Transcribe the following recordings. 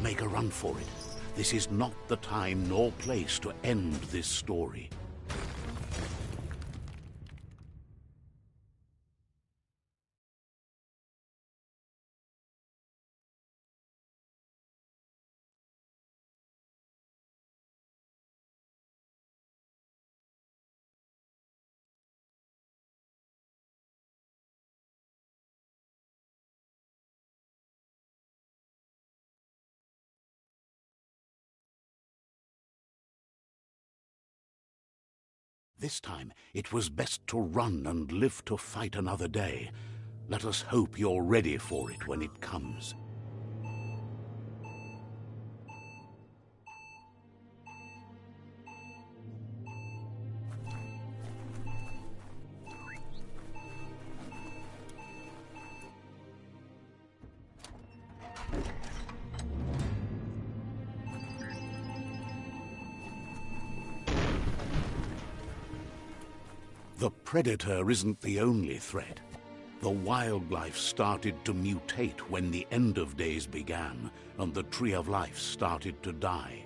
make a run for it. This is not the time nor place to end this story. This time, it was best to run and live to fight another day. Let us hope you're ready for it when it comes. The predator isn't the only threat. The wildlife started to mutate when the end of days began, and the tree of life started to die.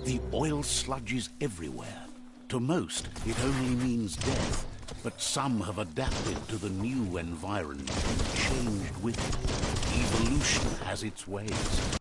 The oil sludge is everywhere. To most, it only means death, but some have adapted to the new environment and changed with it. Evolution has its ways.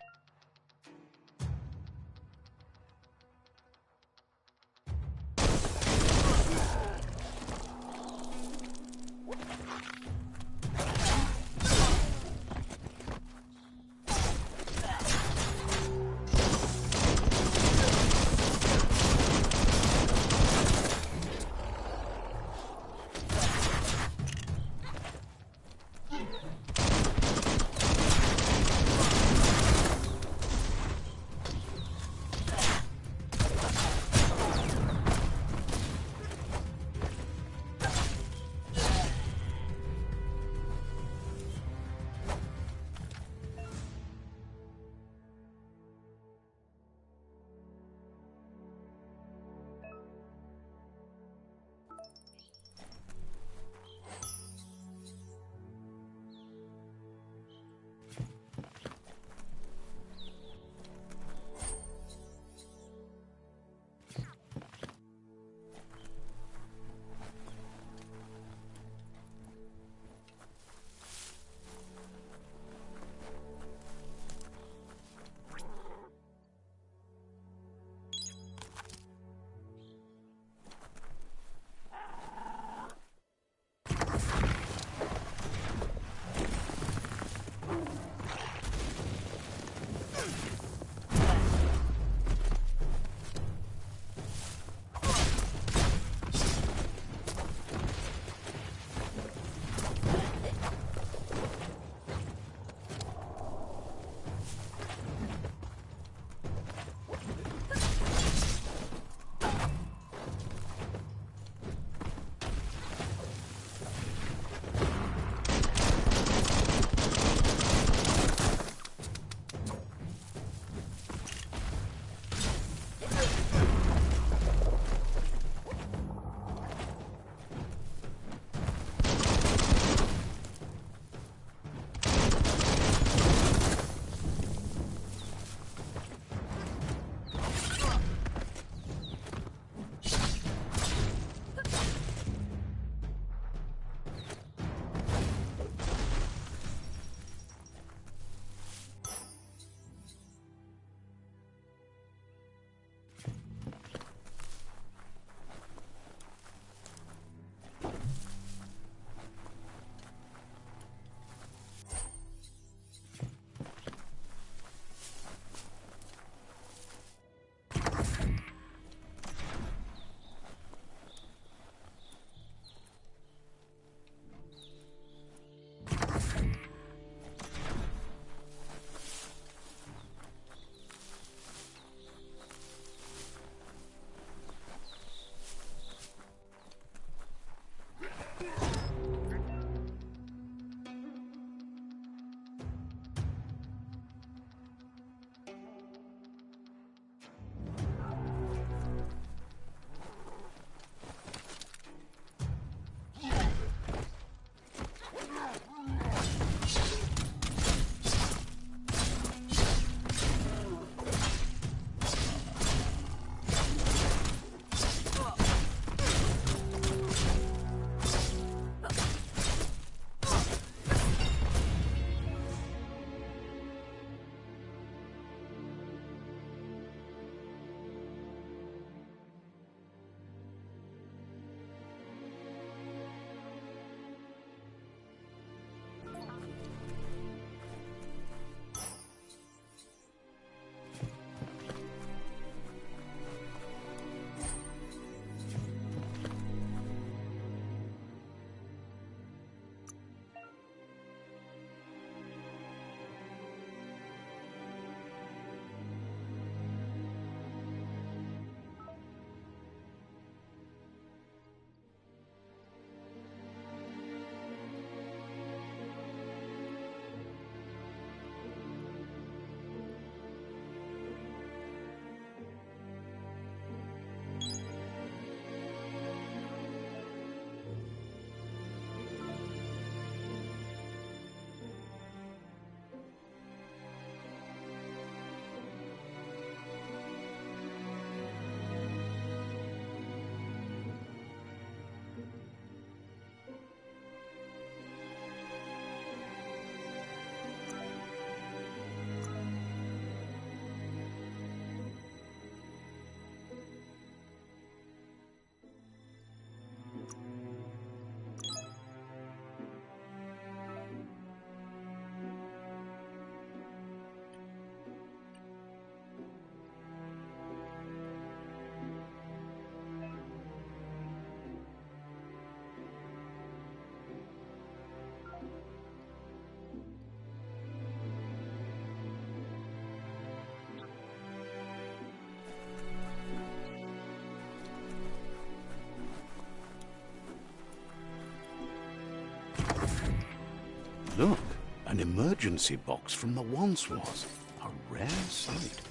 Look, an emergency box from the once was. A rare sight.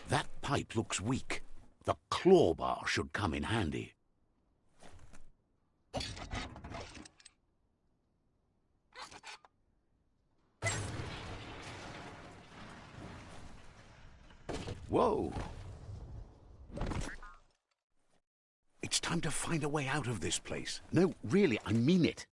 That pipe looks weak. The claw bar should come in handy. Whoa! It's time to find a way out of this place. No, really, I mean it.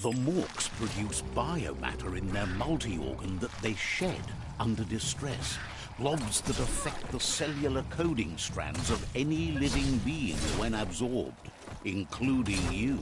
The morks produce biomatter in their multi-organ that they shed under distress. Blobs that affect the cellular coding strands of any living being when absorbed, including you.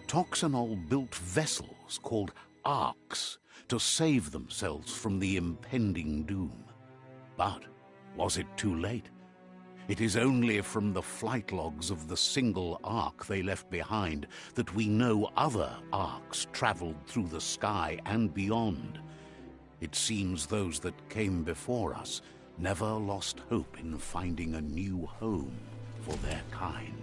Toxanol built vessels called arks to save themselves from the impending doom. But was it too late? It is only from the flight logs of the single ark they left behind that we know other arks traveled through the sky and beyond. It seems those that came before us never lost hope in finding a new home for their kind.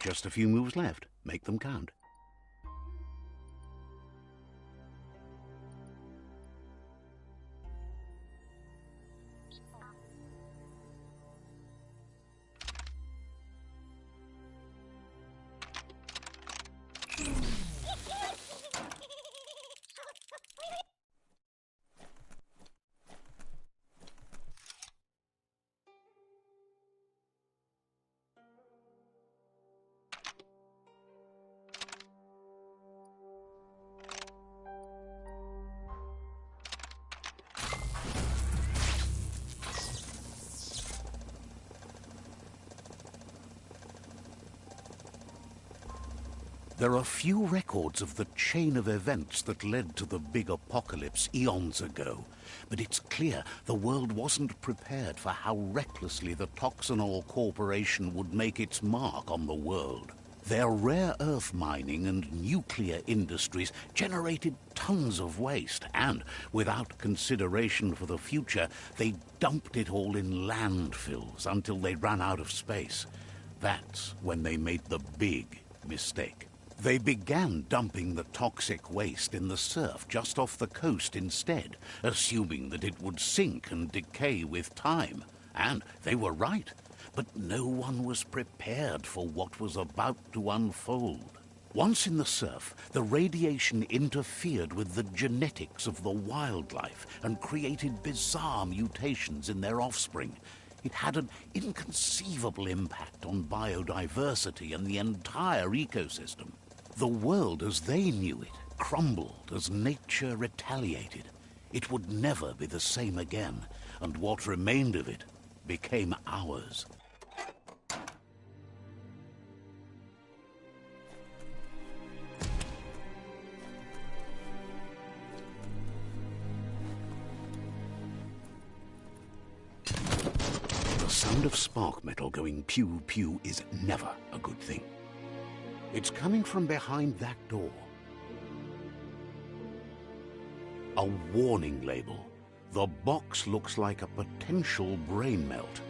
Just a few moves left. Make them count. There are few records of the chain of events that led to the big apocalypse eons ago, but it's clear the world wasn't prepared for how recklessly the Toxanol Corporation would make its mark on the world. Their rare earth mining and nuclear industries generated tons of waste, and without consideration for the future, they dumped it all in landfills until they ran out of space. That's when they made the big mistake. They began dumping the toxic waste in the surf just off the coast instead, assuming that it would sink and decay with time. And they were right. But no one was prepared for what was about to unfold. Once in the surf, the radiation interfered with the genetics of the wildlife and created bizarre mutations in their offspring. It had an inconceivable impact on biodiversity and the entire ecosystem. The world as they knew it crumbled as nature retaliated. It would never be the same again, and what remained of it became ours. The sound of spark metal going pew-pew is never a good thing. It's coming from behind that door. A warning label. The box looks like a potential brain melt.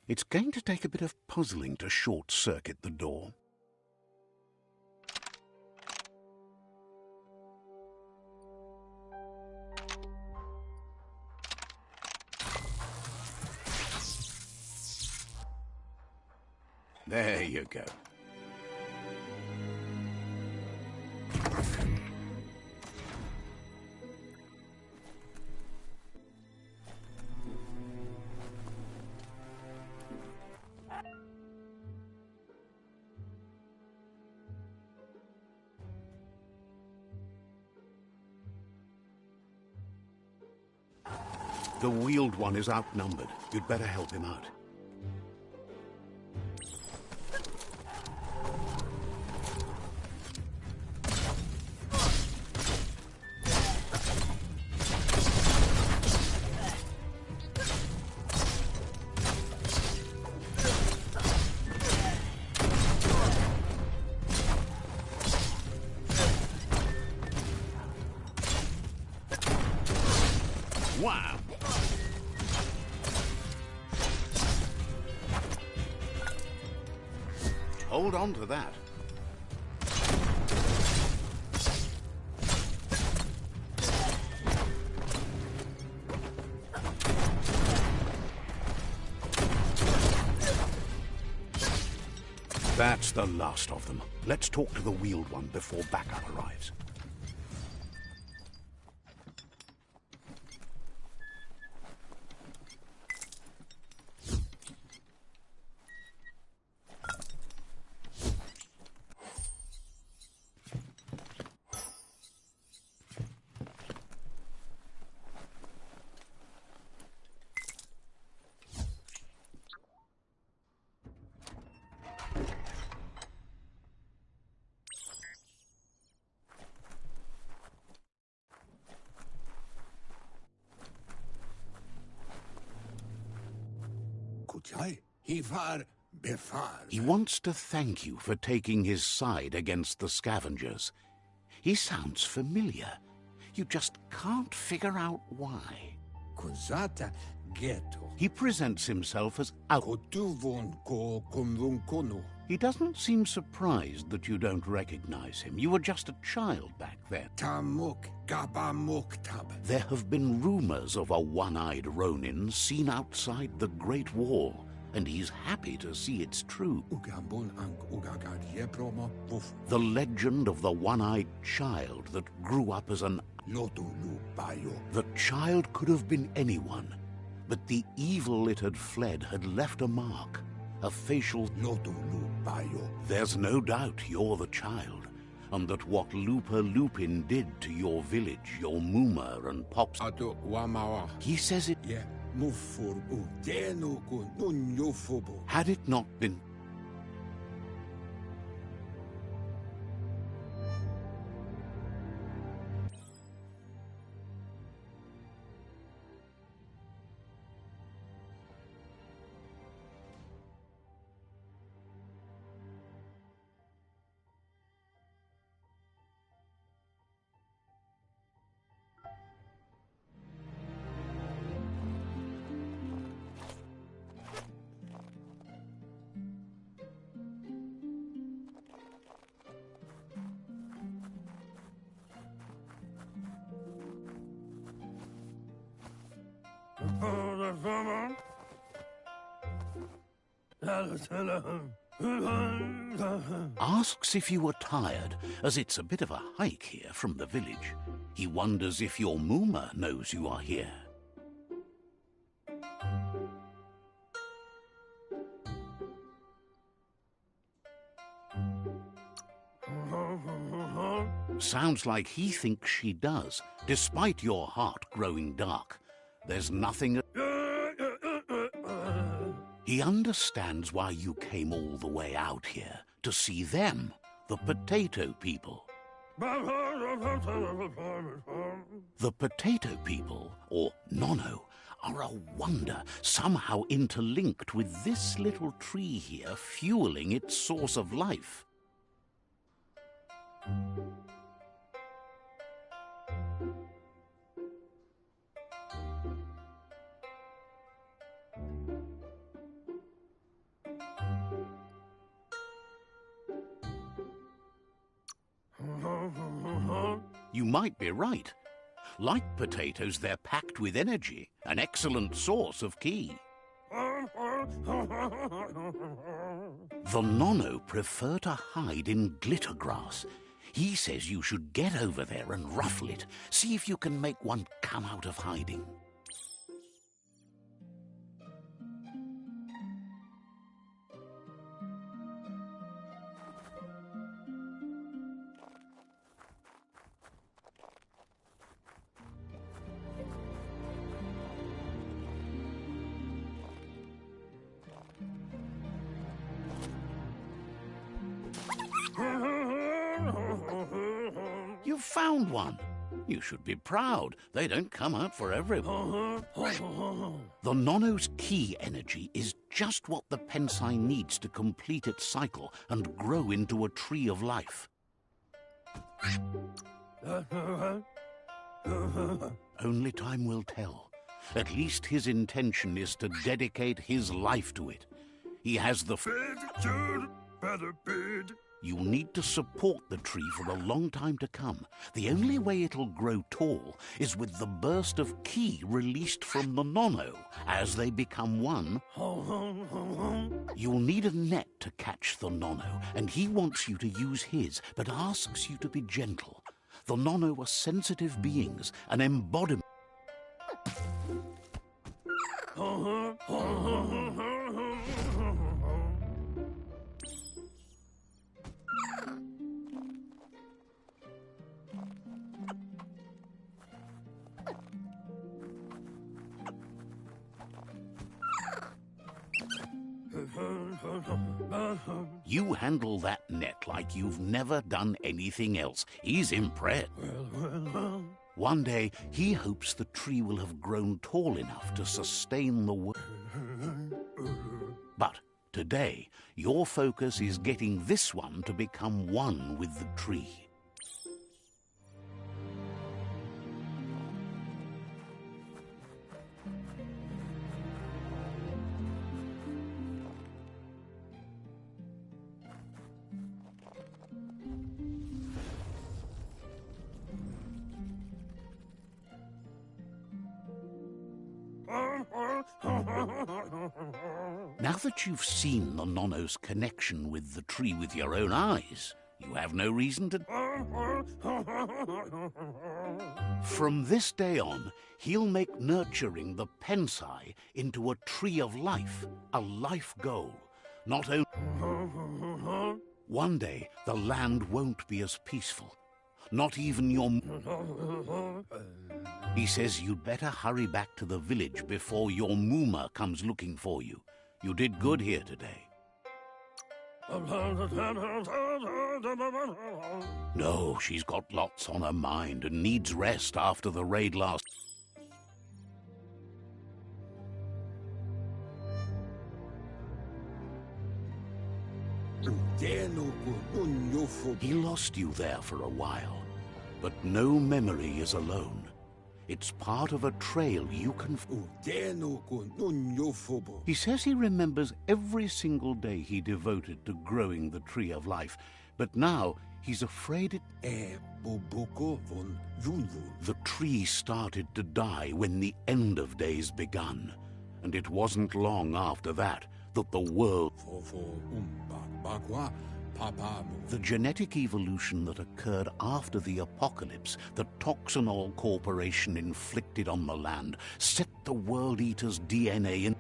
It's going to take a bit of puzzling to short-circuit the door. There you go. The wheeled one is outnumbered. You'd better help him out. Wow! Hold on to that. That's the last of them. Let's talk to the wheeled one before backup arrives. He wants to thank you for taking his side against the scavengers. He sounds familiar. You just can't figure out why. He presents himself as out. He doesn't seem surprised that you don't recognize him. You were just a child back then. There have been rumors of a one-eyed Ronin seen outside the Great Wall, and he's happy to see it's true. The legend of the one-eyed child that grew up as an... The child could have been anyone, but the evil it had fled had left a mark, a facial... There's no doubt you're the child, and that what Lupa Lupin did to your village, your Muma and Pops... He says it... Had it not been... Asks if you are tired, as it's a bit of a hike here from the village. He wonders if your Mooma knows you are here. Sounds like he thinks she does, despite your heart growing dark. There's nothing... He understands why you came all the way out here, to see them, the potato people. The potato people, or Nono, are a wonder, somehow interlinked with this little tree here, fueling its source of life. You might be right. Like potatoes, they're packed with energy, an excellent source of ki. The Nono prefer to hide in glitter grass. He says you should get over there and ruffle it. See if you can make one come out of hiding. You've found one. You should be proud. They don't come out for everyone. The Nono's ki energy is just what the Pensai needs to complete its cycle and grow into a tree of life. Only time will tell. At least his intention is to dedicate his life to it. He has the... You'll need to support the tree for a long time to come. The only way it'll grow tall is with the burst of ki released from the Nono as they become one. You'll need a net to catch the Nono, and he wants you to use his, but asks you to be gentle. The Nono are sensitive beings, an embodiment. You handle that net like you've never done anything else. He's impressed. One day, he hopes the tree will have grown tall enough to sustain the world. But today, your focus is getting this one to become one with the tree. Now that you've seen the Nono's connection with the tree with your own eyes, you have no reason to... From this day on, he'll make nurturing the Pensai into a tree of life, a life goal. Not only... One day, the land won't be as peaceful. Not even your... He says you'd better hurry back to the village before your Mooma comes looking for you. You did good here today. No, she's got lots on her mind and needs rest after the raid last... He lost you there for a while, but no memory is alone. It's part of a trail you can... He says he remembers every single day he devoted to growing the tree of life, But now he's afraid the tree started to die when the end of days begun. And it wasn't long after that that the world... The genetic evolution that occurred after the apocalypse that Toxanol Corporation inflicted on the land set the World Eater's DNA in...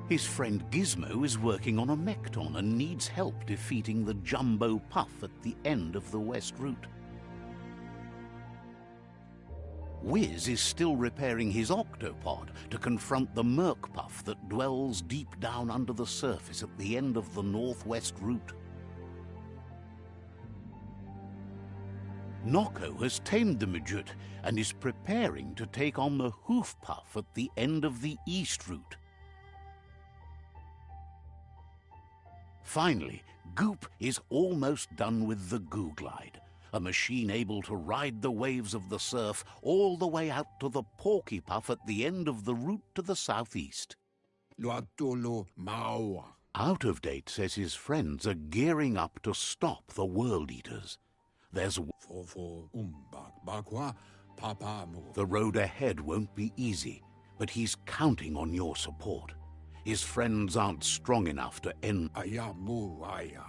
His friend Gizmo is working on a Mekton and needs help defeating the Jumbo Puff at the end of the West Route. Wiz is still repairing his octopod to confront the Merc Puff that dwells deep down under the surface at the end of the Northwest Route. Nocco has tamed the Midget and is preparing to take on the Hoof Puff at the end of the East Route. Finally, Goop is almost done with the Goo Glide, a machine able to ride the waves of the surf all the way out to the Porky Puff at the end of the route to the southeast. Out of Date says his friends are gearing up to stop the World Eaters. There's... The road ahead won't be easy, but he's counting on your support. His friends aren't strong enough to end.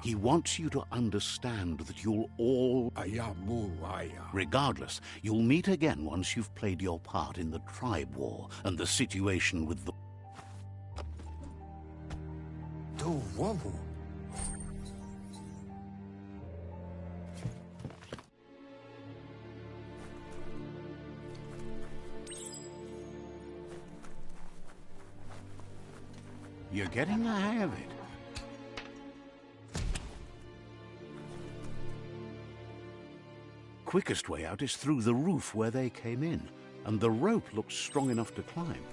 He wants you to understand that you'll all... Regardless, you'll meet again once you've played your part in the tribe war and the situation with the... You're getting the hang of it. Quickest way out is through the roof where they came in, and the rope looks strong enough to climb.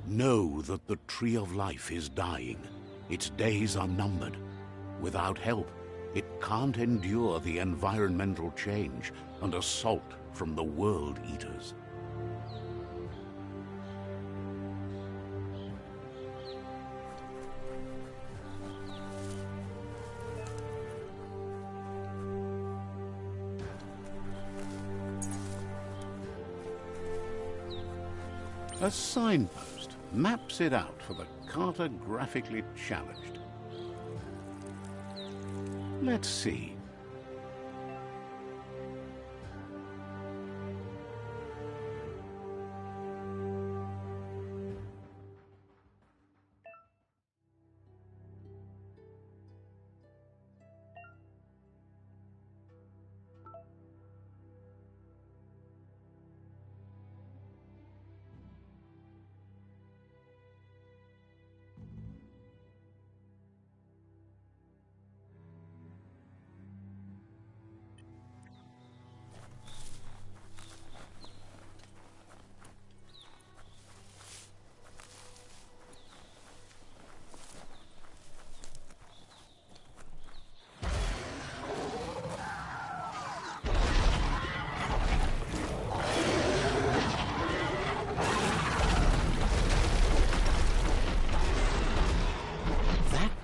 Know that the Tree of Life is dying. Its days are numbered. Without help, it can't endure the environmental change and assault from the World Eaters. A signpost maps it out for the cartographically challenged. Let's see.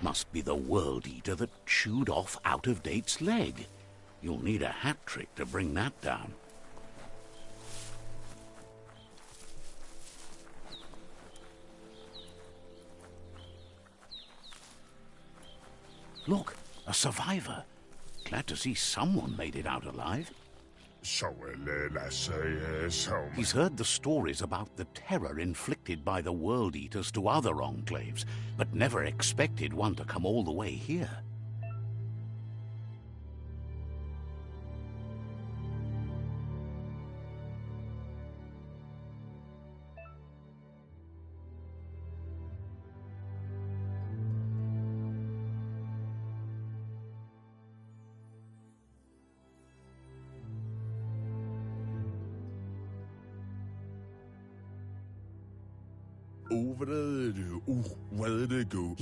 Must be the World Eater that chewed off Out of Date's leg. You'll need a hat trick to bring that down. Look, a survivor. Glad to see someone made it out alive. He's heard the stories about the terror inflicted by the World Eaters to other enclaves, but never expected one to come all the way here. He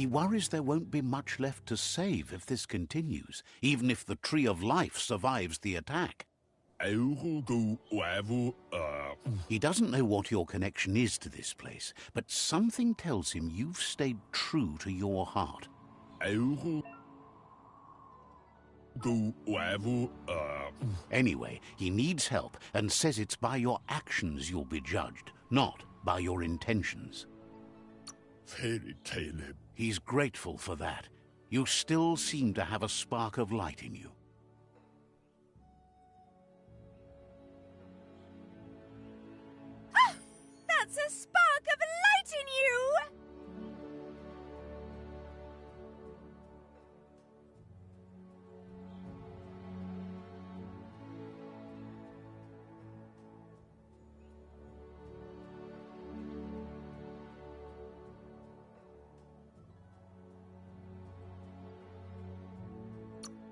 worries there won't be much left to save if this continues, even if the Tree of Life survives the attack. He doesn't know what your connection is to this place, but something tells him you've stayed true to your heart. Anyway, he needs help and says it's by your actions you'll be judged, not by your intentions. He's grateful for that. You still seem to have a spark of light in you. Ah! That's a spark of light in you!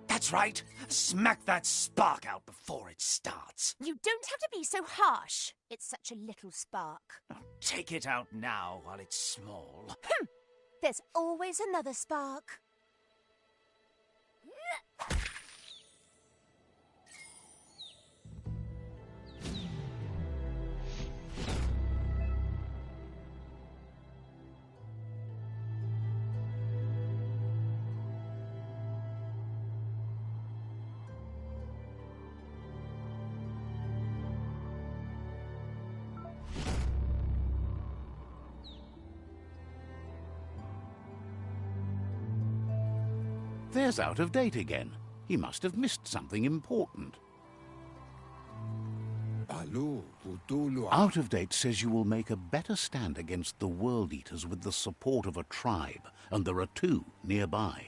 That's right. Smack that spark out before it starts. You don't have to be so harsh. It's such a little spark. Oh, take it out now while it's small. There's always another spark. There's Out of Date again. He must have missed something important. Out of Date says you will make a better stand against the World Eaters with the support of a tribe, and there are two nearby.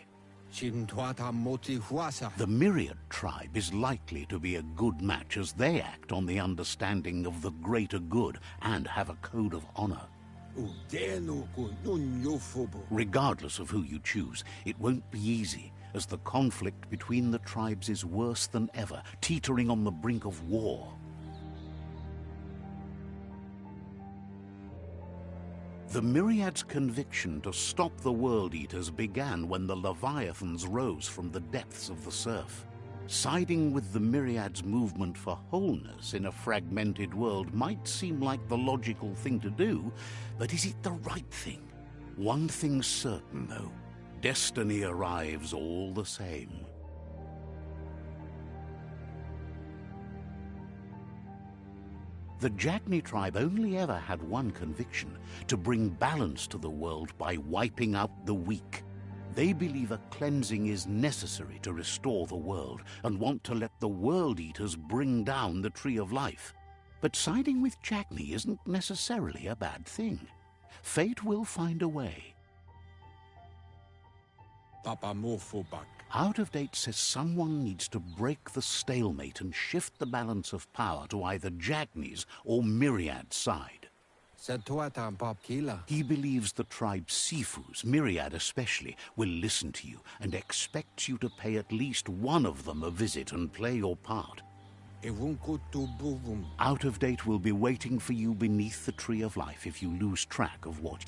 The Myriad tribe is likely to be a good match as they act on the understanding of the greater good and have a code of honor. Regardless of who you choose, it won't be easy, as the conflict between the tribes is worse than ever, teetering on the brink of war. The Myriad's conviction to stop the World Eaters began when the Leviathans rose from the depths of the surf. Siding with the Myriad's movement for wholeness in a fragmented world might seem like the logical thing to do, but is it the right thing? One thing's certain, though. Destiny arrives all the same. The Jagni tribe only ever had one conviction: to bring balance to the world by wiping out the weak. They believe a cleansing is necessary to restore the world and want to let the World Eaters bring down the Tree of Life. But siding with Jagni isn't necessarily a bad thing. Fate will find a way. Out of Date says someone needs to break the stalemate and shift the balance of power to either Jagni's or Myriad's side. He believes the tribe Sifus, Myriad especially, will listen to you and expects you to pay at least one of them a visit and play your part. Out of Date will be waiting for you beneath the Tree of Life if you lose track of what...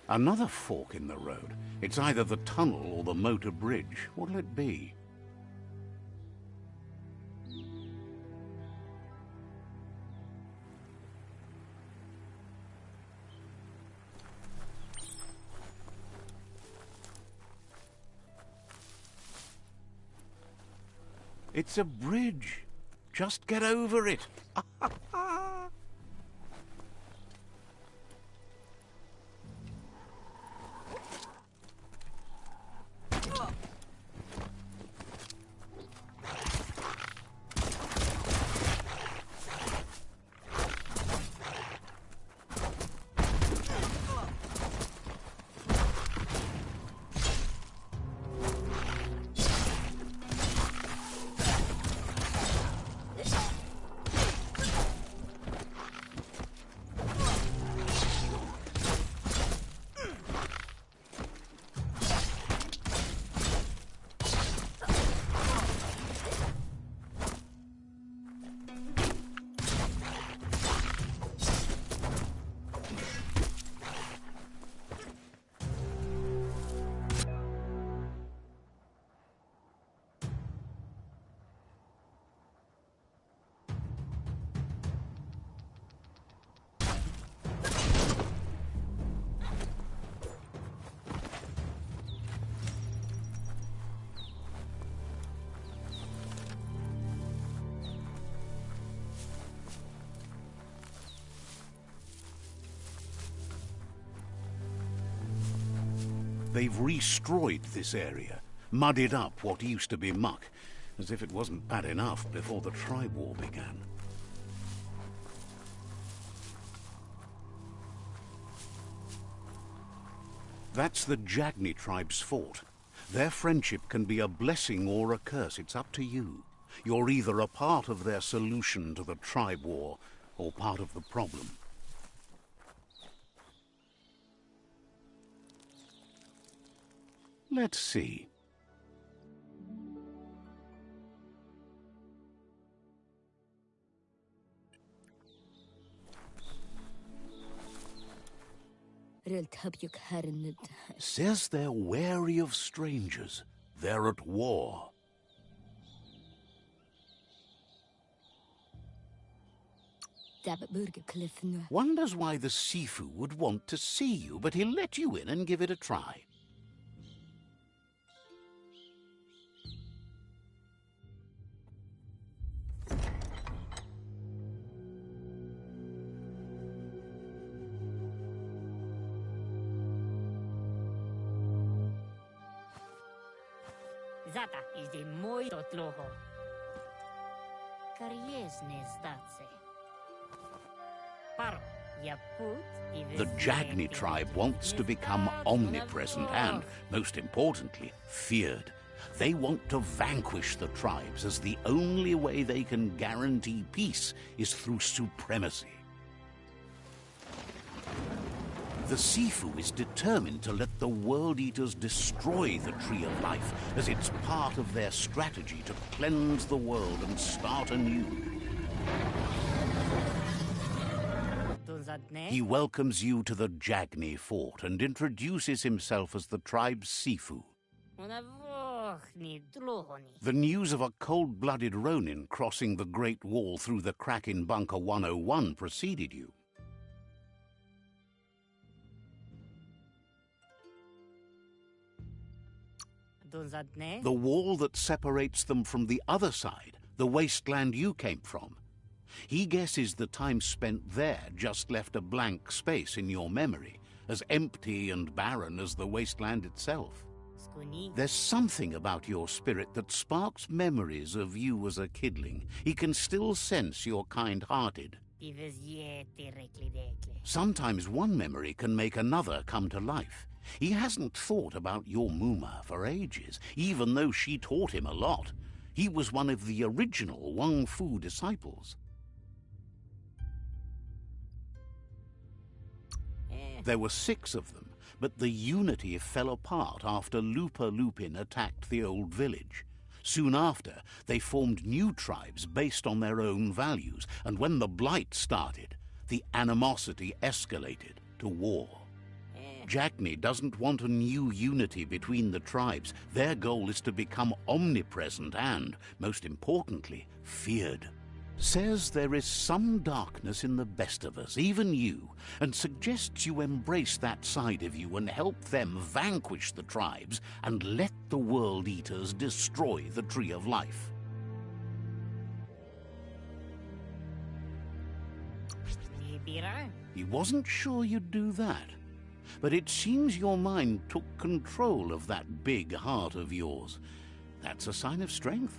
Another fork in the road. It's either the tunnel or the motor bridge. What'll it be? It's a bridge. Just get over it. They've restroyed this area, muddied up what used to be muck, as if it wasn't bad enough before the tribe war began. That's the Jagni tribe's fort. Their friendship can be a blessing or a curse. It's up to you. You're either a part of their solution to the tribe war or part of the problem. Let's see. Says they're wary of strangers. They're at war. Wonders why the Sifu would want to see you, but he'll let you in and give it a try. Zata is the muito tloho. Kariesne zdace. Paro, The Jagni tribe wants to become omnipresent and, most importantly, feared. They want to vanquish the tribes, as the only way they can guarantee peace is through supremacy. The Sifu is determined to let the World Eaters destroy the Tree of Life, as it's part of their strategy to cleanse the world and start anew. He welcomes you to the Jagni fort and introduces himself as the tribe's Sifu. The news of a cold-blooded Ronin crossing the Great Wall through the crack in Bunker 101 preceded you. The wall that separates them from the other side, the wasteland you came from. He guesses the time spent there just left a blank space in your memory, as empty and barren as the wasteland itself. There's something about your spirit that sparks memories of you as a kidling. He can still sense you're kind-hearted. Sometimes one memory can make another come to life. He hasn't thought about your Muma for ages, even though she taught him a lot. He was one of the original Wang Fu disciples. There were 6 of them, but the unity fell apart after Lupa Lupin attacked the old village. Soon after, they formed new tribes based on their own values, and when the Blight started, the animosity escalated to war. Jackney doesn't want a new unity between the tribes. Their goal is to become omnipresent and, most importantly, feared. Says there is some darkness in the best of us, even you, and suggests you embrace that side of you and help them vanquish the tribes and let the World Eaters destroy the Tree of Life. He wasn't sure you'd do that, but it seems your mind took control of that big heart of yours. That's a sign of strength.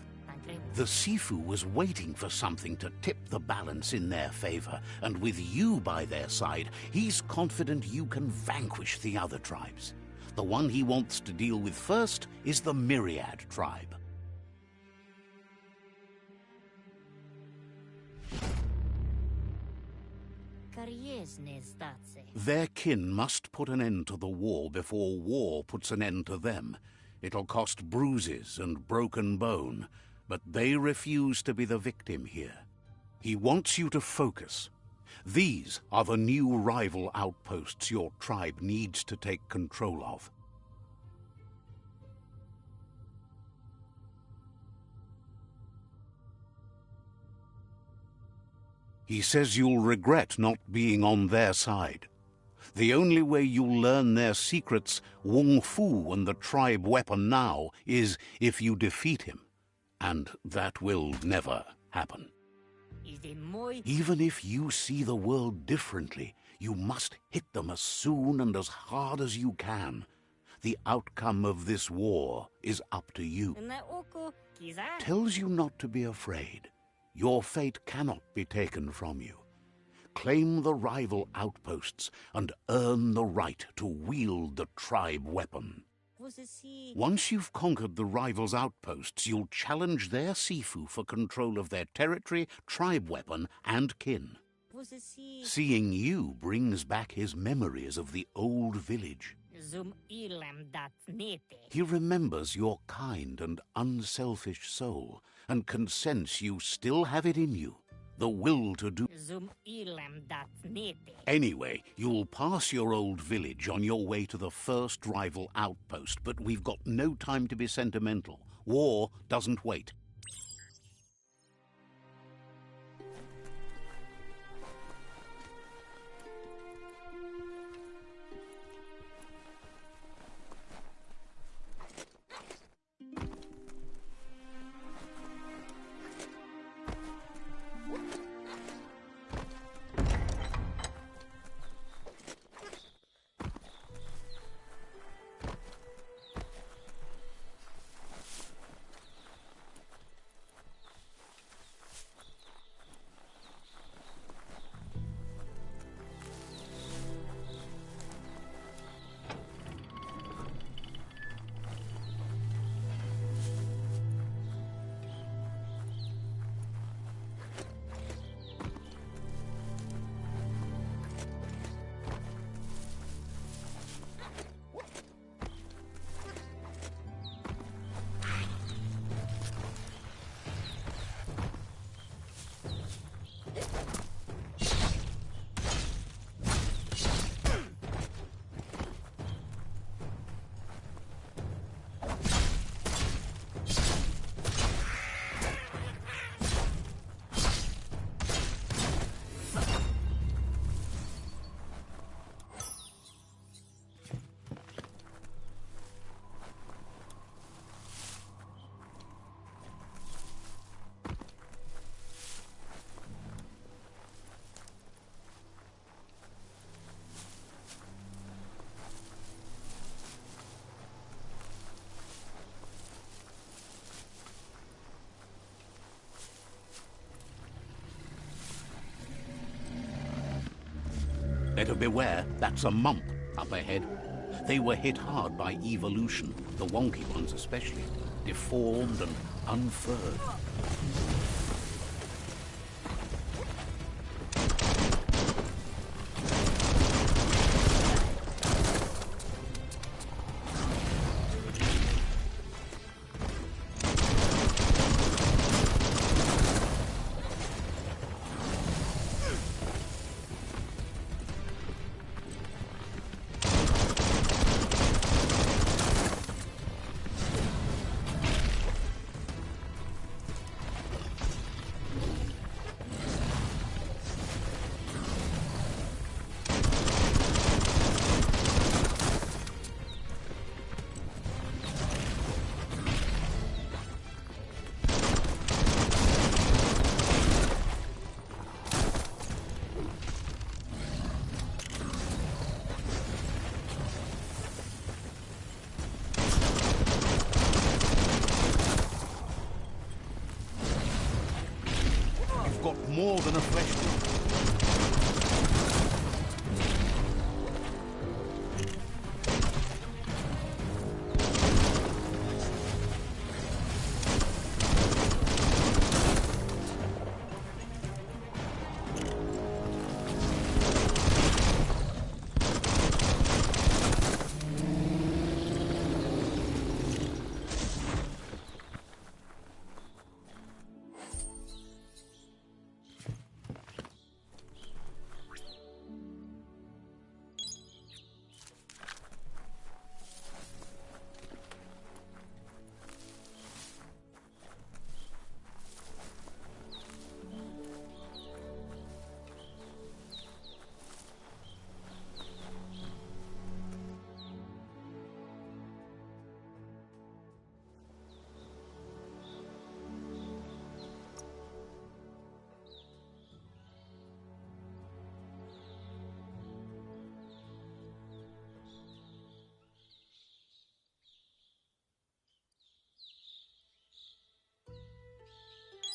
The Sifu was waiting for something to tip the balance in their favor, and with you by their side, he's confident you can vanquish the other tribes. The one he wants to deal with first is the Myriad tribe. Their kin must put an end to the war before war puts an end to them. It'll cost bruises and broken bone, but they refuse to be the victim here. He wants you to focus. These are the new rival outposts your tribe needs to take control of. He says you'll regret not being on their side. The only way you'll learn their secrets, Wung Fu and the tribe weapon now, is if you defeat him. And that will never happen. Even if you see the world differently, you must hit them as soon and as hard as you can. The outcome of this war is up to you. Tells you not to be afraid. Your fate cannot be taken from you. Claim the rival outposts and earn the right to wield the tribe weapon. Once you've conquered the rivals' outposts, you'll challenge their Sifu for control of their territory, tribe weapon, and kin. Seeing you brings back his memories of the old village. He remembers your kind and unselfish soul, and can sense you still have it in you, the will to do. Anyway, you'll pass your old village on your way to the first rival outpost, but we've got no time to be sentimental. War doesn't wait. Better beware, that's a mump up ahead. They were hit hard by evolution, the wonky ones especially, deformed and unfurred. You've got more than a flesh wound.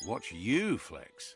Watch you, Flex.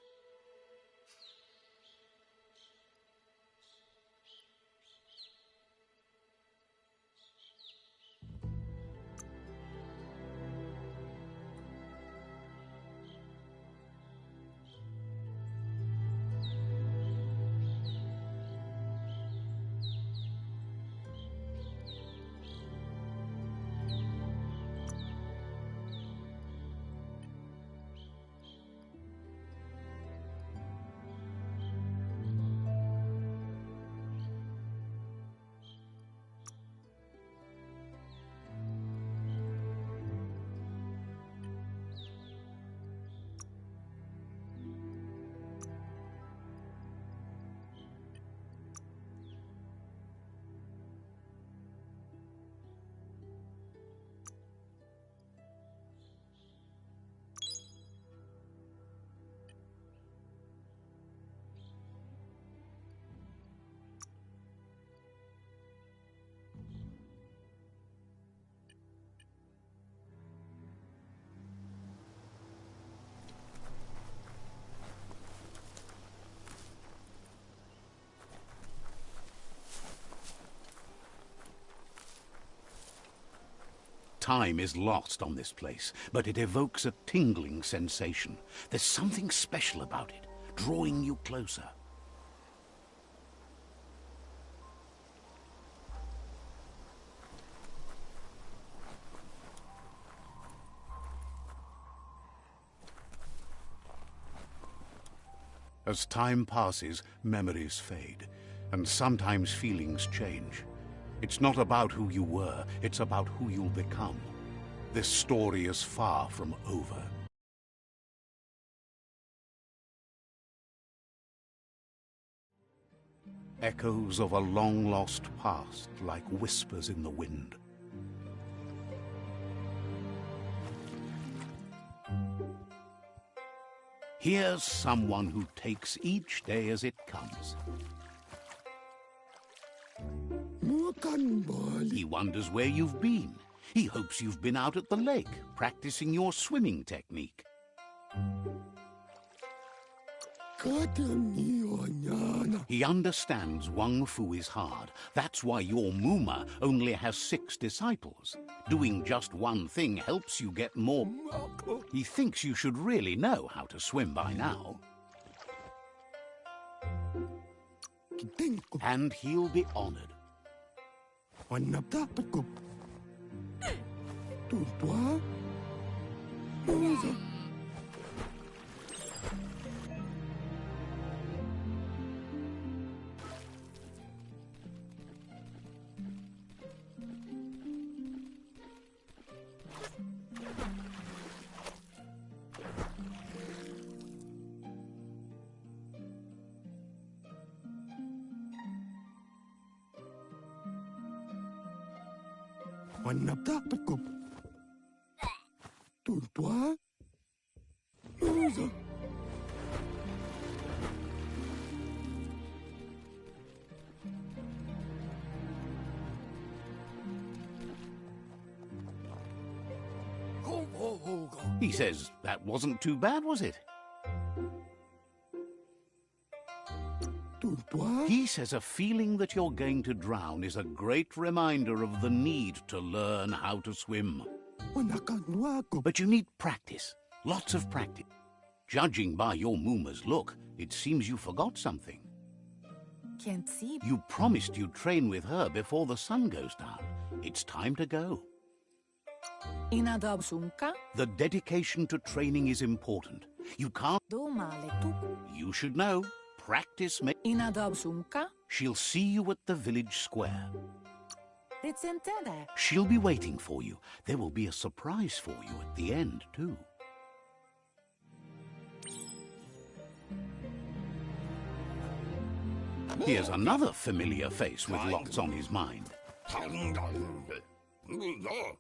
Time is lost on this place, but it evokes a tingling sensation. There's something special about it, drawing you closer. As time passes, memories fade, and sometimes feelings change. It's not about who you were, it's about who you'll become. This story is far from over. Echoes of a long-lost past, like whispers in the wind. Here's someone who takes each day as it comes. He wonders where you've been. He hopes you've been out at the lake, practicing your swimming technique. He understands Wang Fu is hard. That's why your Muma only has 6 disciples. Doing just one thing helps you get more. He thinks you should really know how to swim by now. And he'll be honored. He says that wasn't too bad, was it? He says a feeling that you're going to drown is a great reminder of the need to learn how to swim. But you need practice, lots of practice. Judging by your Mooma's look, it seems you forgot something. Can't see. You promised you'd train with her before the sun goes down. It's time to go. Inadabsunka? The dedication to training is important. You can't... Domaletu. You should know. Practice makes... Inadabsunka? She'll see you at the village square. Ditsentende. She'll be waiting for you. There will be a surprise for you at the end, too. Here's another familiar face with lots on his mind.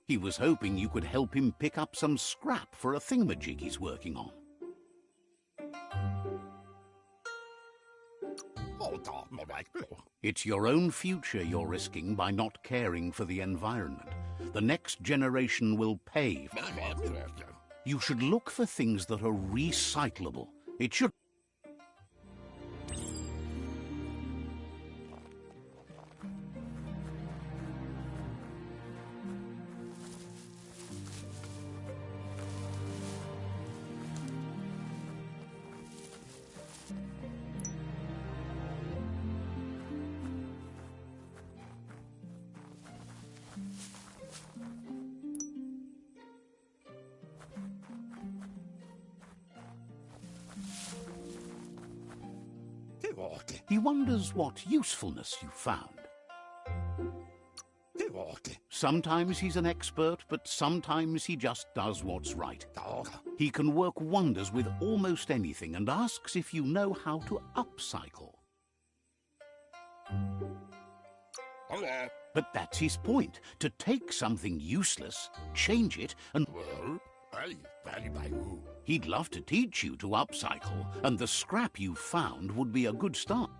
He was hoping you could help him pick up some scrap for a thingamajig he's working on. It's your own future you're risking by not caring for the environment. The next generation will pay. You should look for things that are recyclable. It should... He wonders what usefulness you found. Sometimes he's an expert, but sometimes he just does what's right. He can work wonders with almost anything and asks if you know how to upcycle. But that's his point, to take something useless, change it, and... He'd love to teach you to upcycle, and the scrap you found would be a good start.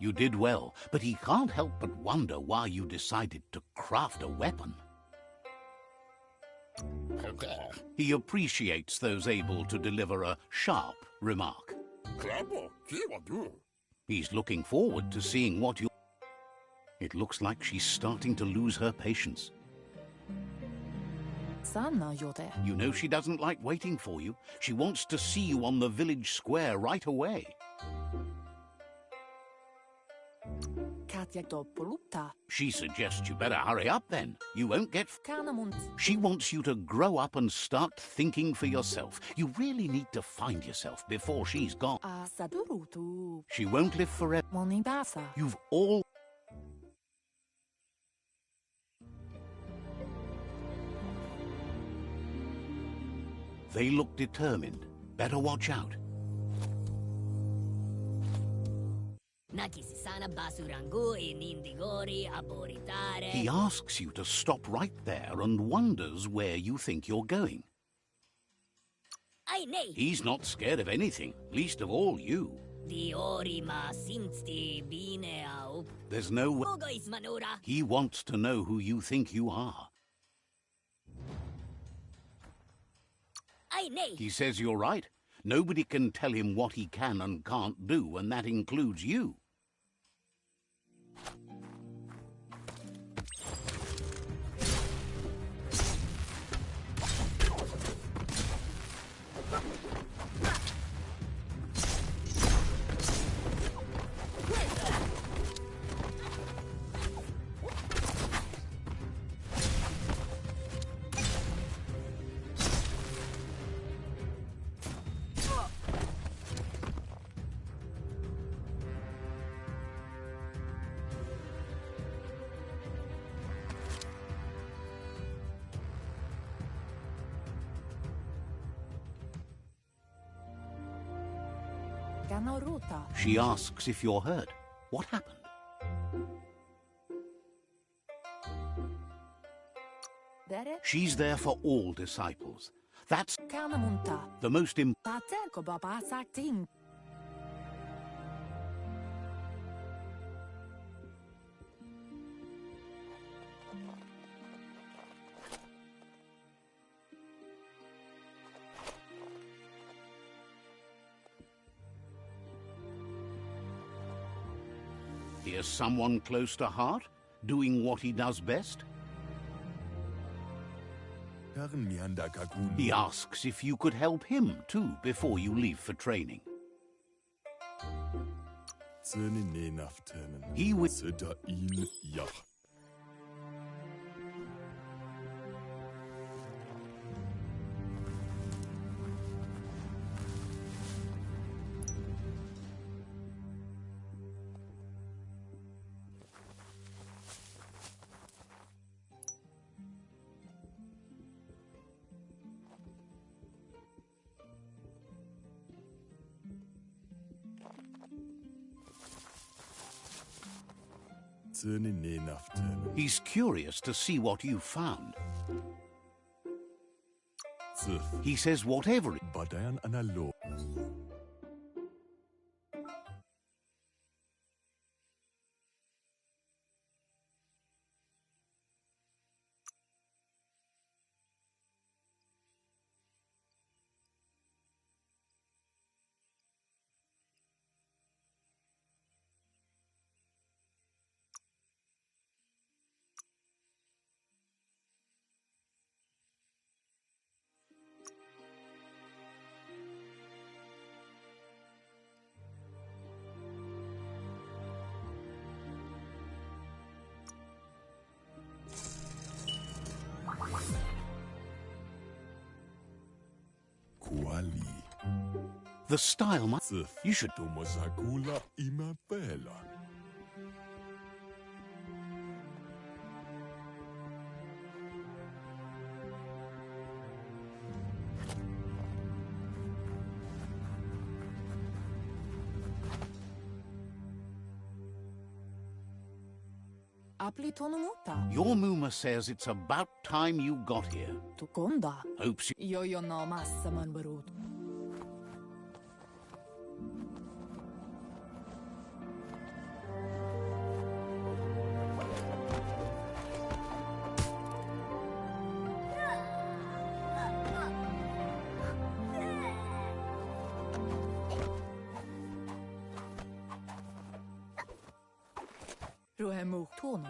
You did well, but he can't help but wonder why you decided to craft a weapon. He appreciates those able to deliver a sharp remark. He's looking forward to seeing what you... It looks like she's starting to lose her patience. You know she doesn't like waiting for you. She wants to see you on the village square right away. She suggests you better hurry up then. You won't get... She wants you to grow up and start thinking for yourself. You really need to find yourself before she's gone. She won't live forever. You've all... They look determined. Better watch out. He asks you to stop right there and wonders where you think you're going. He's not scared of anything, least of all you. There's no way. He wants to know who you think you are. He says you're right. Nobody can tell him what he can and can't do, and that includes you. She asks if you're hurt. What happened? She's there for all disciples. That's the most important. Here's someone close to heart, doing what he does best. He asks if you could help him too before you leave for training. He will. He's curious to see what you found. He says whatever. The style, you should. Your Muma says it's about time you got here. Hopes you...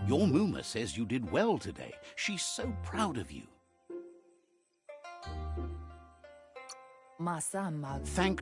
Your Muma says you did well today. She's so proud of you. Thank...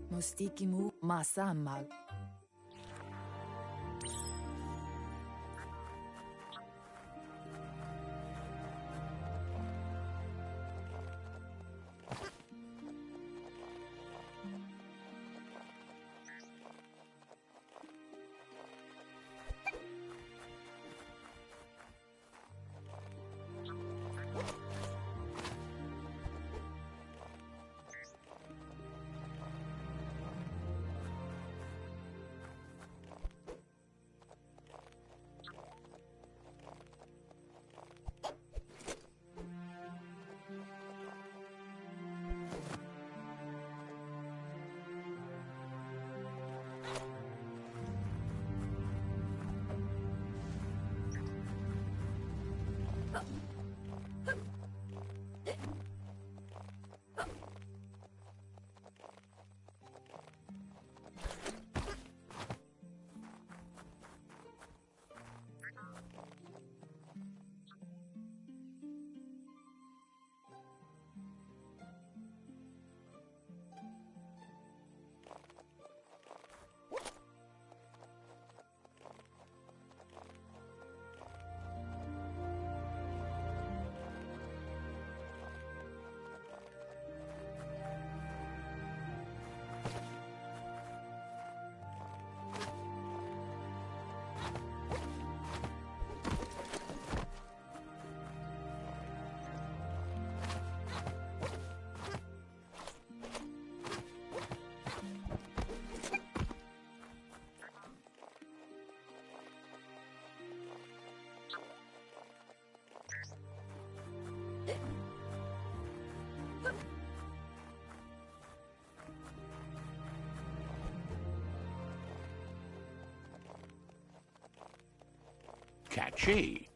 Che,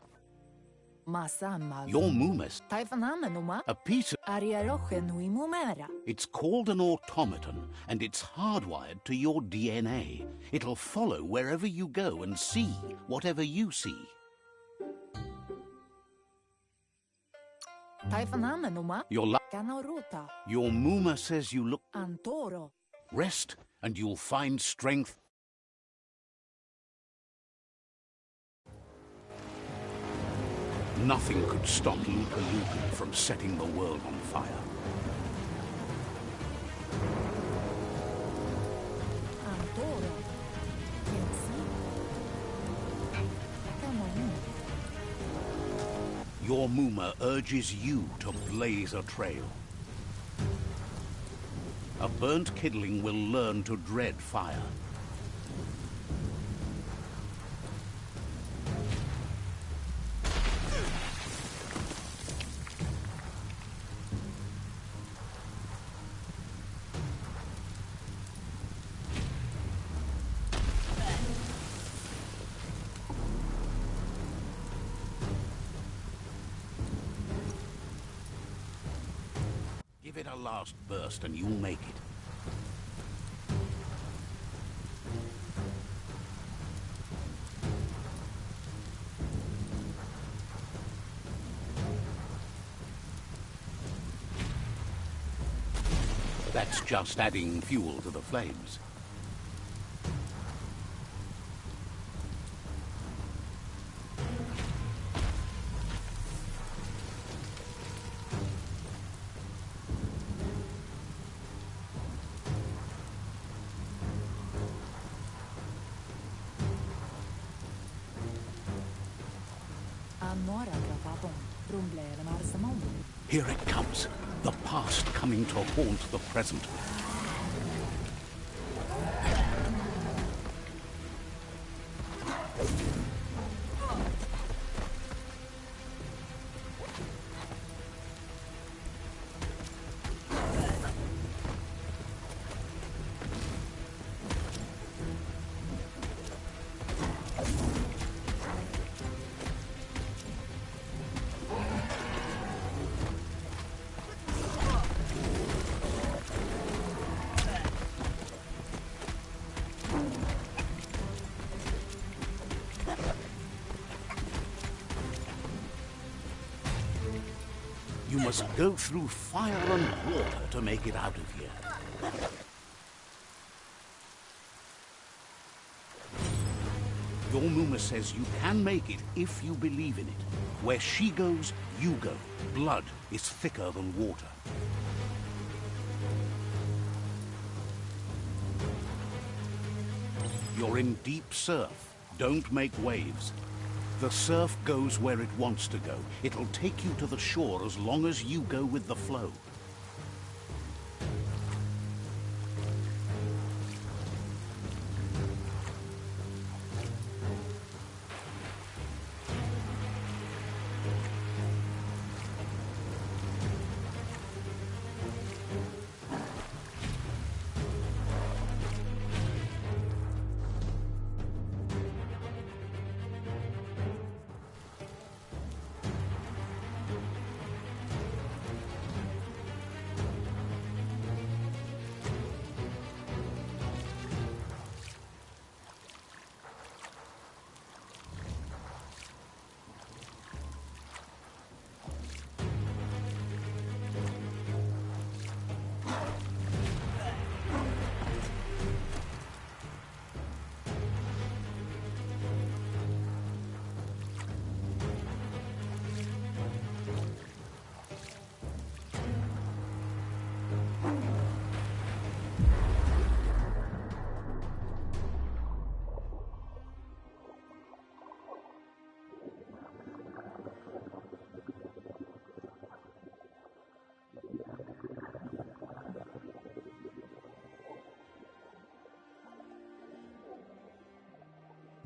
Masammal. your Moomus, Taifanamenuma. a piece of... Ariarochenui mumera. It's called an automaton, and it's hardwired to your DNA. It'll follow wherever you go and see whatever you see. Taifanamenuma. Your Canoruta. Mooma says you look... Antoro. Rest, and you'll find strength. Nothing could stop Luka Luka from setting the world on fire. Antoro. Kensi. Kamon. Your Mooma urges you to blaze a trail. A burnt kidling will learn to dread fire. Give it a last burst and you'll make it. That's just adding fuel to the flames. Here it comes, the past coming to haunt the present. You must go through fire and water to make it out of here. Your Mooma says you can make it if you believe in it. Where she goes, you go. Blood is thicker than water. You're in deep surf. Don't make waves. The surf goes where it wants to go. It'll take you to the shore as long as you go with the flow.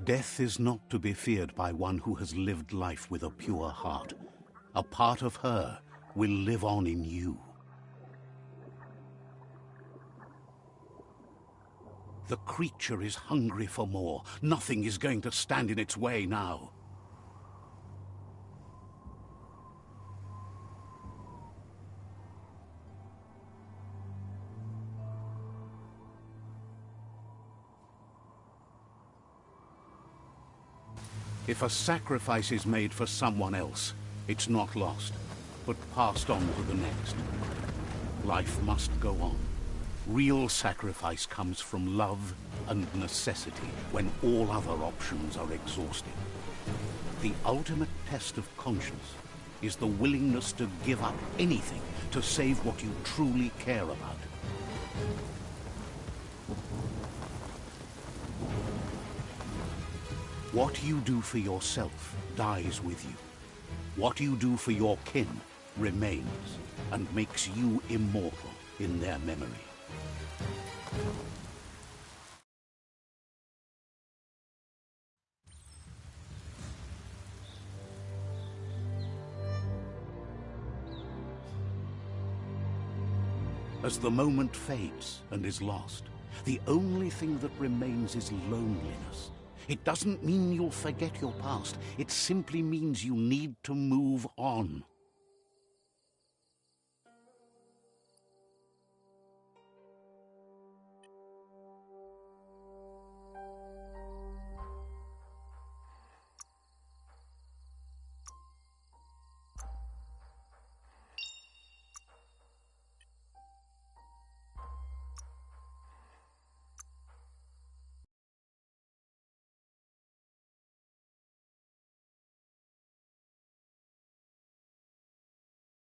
Death is not to be feared by one who has lived life with a pure heart. A part of her will live on in you. The creature is hungry for more. Nothing is going to stand in its way now. If a sacrifice is made for someone else, it's not lost, but passed on to the next. Life must go on. Real sacrifice comes from love and necessity when all other options are exhausted. The ultimate test of conscience is the willingness to give up anything to save what you truly care about. What you do for yourself dies with you. What you do for your kin remains and makes you immortal in their memory. As the moment fades and is lost, the only thing that remains is loneliness. It doesn't mean you'll forget your past. It simply means you need to move on.